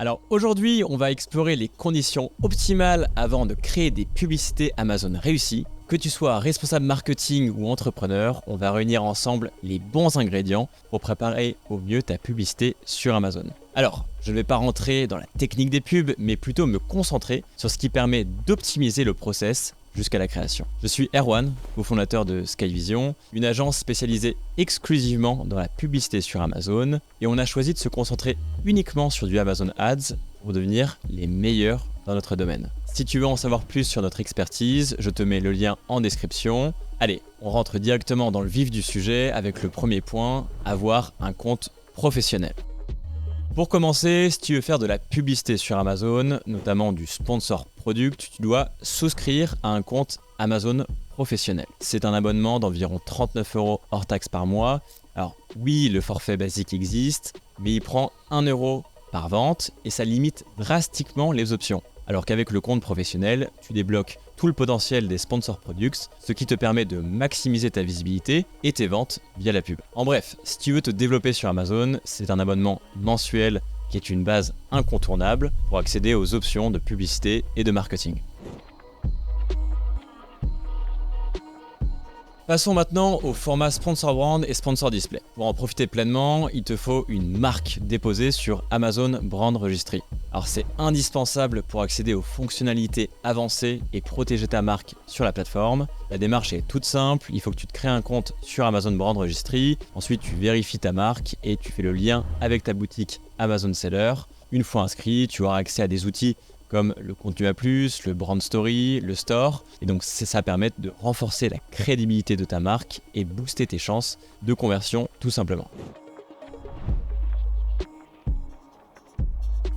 Alors aujourd'hui, on va explorer les conditions optimales avant de créer des publicités Amazon réussies. Que tu sois responsable marketing ou entrepreneur, on va réunir ensemble les bons ingrédients pour préparer au mieux ta publicité sur Amazon. Alors, je ne vais pas rentrer dans la technique des pubs, mais plutôt me concentrer sur ce qui permet d'optimiser le process jusqu'à la création. Je suis Erwan, cofondateur de Skyvision, une agence spécialisée exclusivement dans la publicité sur Amazon, et on a choisi de se concentrer uniquement sur du Amazon Ads pour devenir les meilleurs dans notre domaine. Si tu veux en savoir plus sur notre expertise, je te mets le lien en description. Allez, on rentre directement dans le vif du sujet avec le premier point, avoir un compte professionnel. Pour commencer, si tu veux faire de la publicité sur Amazon, notamment du sponsor product, tu dois souscrire à un compte Amazon professionnel. C'est un abonnement d'environ 39 € hors taxe par mois. Alors oui, le forfait basique existe, mais il prend 1 € par vente et ça limite drastiquement les options. Alors qu'avec le compte professionnel, tu débloques tout le potentiel des sponsor products, ce qui te permet de maximiser ta visibilité et tes ventes via la pub. En bref, si tu veux te développer sur Amazon, c'est un abonnement mensuel qui est une base incontournable pour accéder aux options de publicité et de marketing. Passons maintenant au format Sponsor Brand et Sponsor Display. Pour en profiter pleinement, il te faut une marque déposée sur Amazon Brand Registry. Alors c'est indispensable pour accéder aux fonctionnalités avancées et protéger ta marque sur la plateforme. La démarche est toute simple, il faut que tu te crées un compte sur Amazon Brand Registry, ensuite tu vérifies ta marque et tu fais le lien avec ta boutique Amazon Seller. Une fois inscrit, tu auras accès à des outils comme le contenu A+, le brand story, le store. Et donc ça permet de renforcer la crédibilité de ta marque et booster tes chances de conversion tout simplement.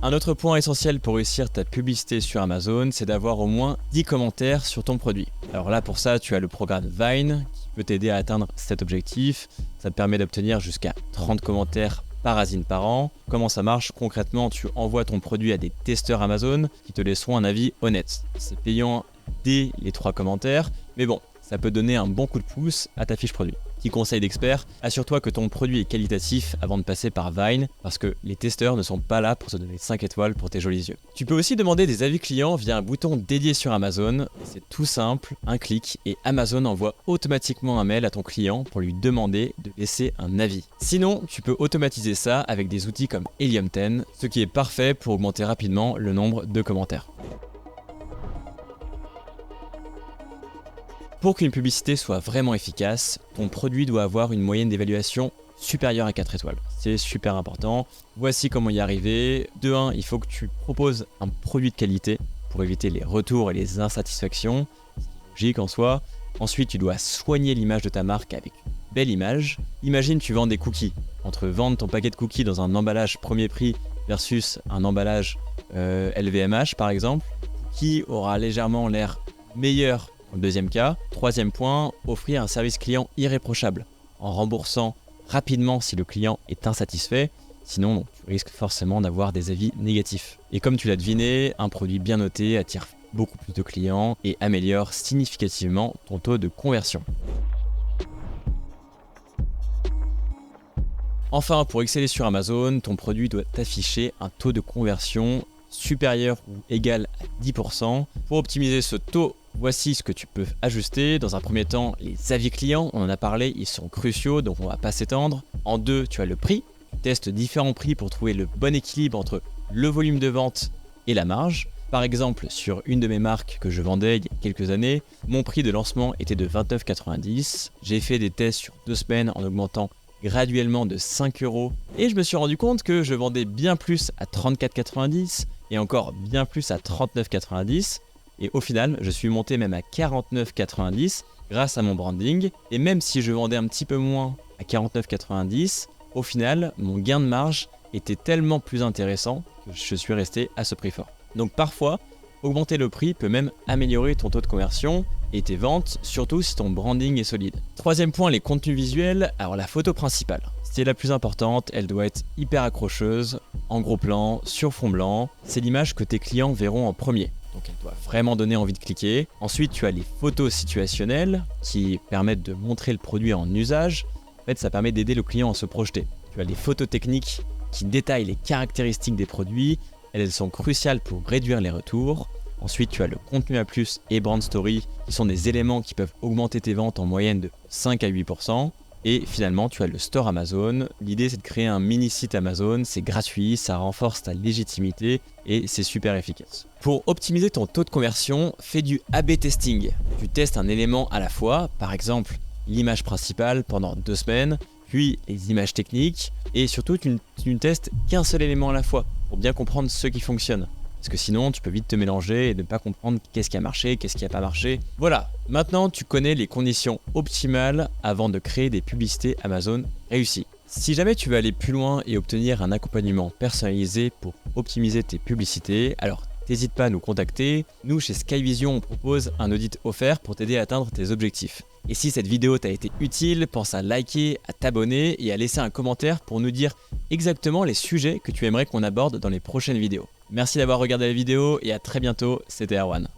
Un autre point essentiel pour réussir ta publicité sur Amazon, c'est d'avoir au moins 10 commentaires sur ton produit. Alors là pour ça, tu as le programme Vine qui peut t'aider à atteindre cet objectif. Ça te permet d'obtenir jusqu'à 30 commentaires parasine par an. Comment ça marche concrètement? Tu envoies ton produit à des testeurs Amazon qui te laisseront un avis honnête. C'est payant dès les 3 commentaires, mais bon, ça peut donner un bon coup de pouce à ta fiche produit. Petit conseil d'expert, assure-toi que ton produit est qualitatif avant de passer par Vine parce que les testeurs ne sont pas là pour te donner 5 étoiles pour tes jolis yeux. Tu peux aussi demander des avis clients via un bouton dédié sur Amazon. C'est tout simple, un clic et Amazon envoie automatiquement un mail à ton client pour lui demander de laisser un avis. Sinon, tu peux automatiser ça avec des outils comme Helium 10, ce qui est parfait pour augmenter rapidement le nombre de commentaires. Pour qu'une publicité soit vraiment efficace, ton produit doit avoir une moyenne d'évaluation supérieure à 4 étoiles. C'est super important. Voici comment y arriver. De 1, il faut que tu proposes un produit de qualité pour éviter les retours et les insatisfactions. C'est logique en soi. Ensuite, tu dois soigner l'image de ta marque avec une belle image. Imagine tu vends des cookies. Entre vendre ton paquet de cookies dans un emballage premier prix versus un emballage LVMH par exemple, qui aura légèrement l'air meilleur. Deuxième cas. Troisième point, offrir un service client irréprochable en remboursant rapidement si le client est insatisfait. Sinon, tu risques forcément d'avoir des avis négatifs. Et comme tu l'as deviné, un produit bien noté attire beaucoup plus de clients et améliore significativement ton taux de conversion. Enfin, pour exceller sur Amazon, ton produit doit afficher un taux de conversion supérieur ou égal à 10%. Pour optimiser ce taux, voici ce que tu peux ajuster. Dans un premier temps, les avis clients, on en a parlé, ils sont cruciaux, donc on ne va pas s'étendre. En 2, tu as le prix. Tu testes différents prix pour trouver le bon équilibre entre le volume de vente et la marge. Par exemple, sur une de mes marques que je vendais il y a quelques années, mon prix de lancement était de 29,90 €. J'ai fait des tests sur 2 semaines en augmentant graduellement de 5 € et je me suis rendu compte que je vendais bien plus à 34,90 € et encore bien plus à 39,90 €. Et au final, je suis monté même à 49,90 € grâce à mon branding. Et même si je vendais un petit peu moins à 49,90 €, au final, mon gain de marge était tellement plus intéressant que je suis resté à ce prix fort. Donc parfois, augmenter le prix peut même améliorer ton taux de conversion et tes ventes, surtout si ton branding est solide. Troisième point, les contenus visuels. Alors la photo principale, c'est la plus importante, elle doit être hyper accrocheuse, en gros plan, sur fond blanc. C'est l'image que tes clients verront en premier. Donc elle doit vraiment donner envie de cliquer. Ensuite, tu as les photos situationnelles qui permettent de montrer le produit en usage. En fait, ça permet d'aider le client à se projeter. Tu as les photos techniques qui détaillent les caractéristiques des produits, elles sont cruciales pour réduire les retours. Ensuite, tu as le contenu à plus et brand story qui sont des éléments qui peuvent augmenter tes ventes en moyenne de 5 à 8%. Et finalement, tu as le store Amazon. L'idée, c'est de créer un mini site Amazon. C'est gratuit, ça renforce ta légitimité et c'est super efficace. Pour optimiser ton taux de conversion, fais du A/B testing. Tu testes un élément à la fois, par exemple l'image principale pendant 2 semaines, puis les images techniques, et surtout tu ne testes qu'un seul élément à la fois pour bien comprendre ce qui fonctionne. Parce que sinon, tu peux vite te mélanger et ne pas comprendre qu'est-ce qui a marché, qu'est-ce qui n'a pas marché. Voilà, maintenant tu connais les conditions optimales avant de créer des publicités Amazon réussies. Si jamais tu veux aller plus loin et obtenir un accompagnement personnalisé pour optimiser tes publicités, alors n'hésite pas à nous contacter. Nous, chez Skyvision, on propose un audit offert pour t'aider à atteindre tes objectifs. Et si cette vidéo t'a été utile, pense à liker, à t'abonner et à laisser un commentaire pour nous dire exactement les sujets que tu aimerais qu'on aborde dans les prochaines vidéos. Merci d'avoir regardé la vidéo et à très bientôt, c'était Erwan.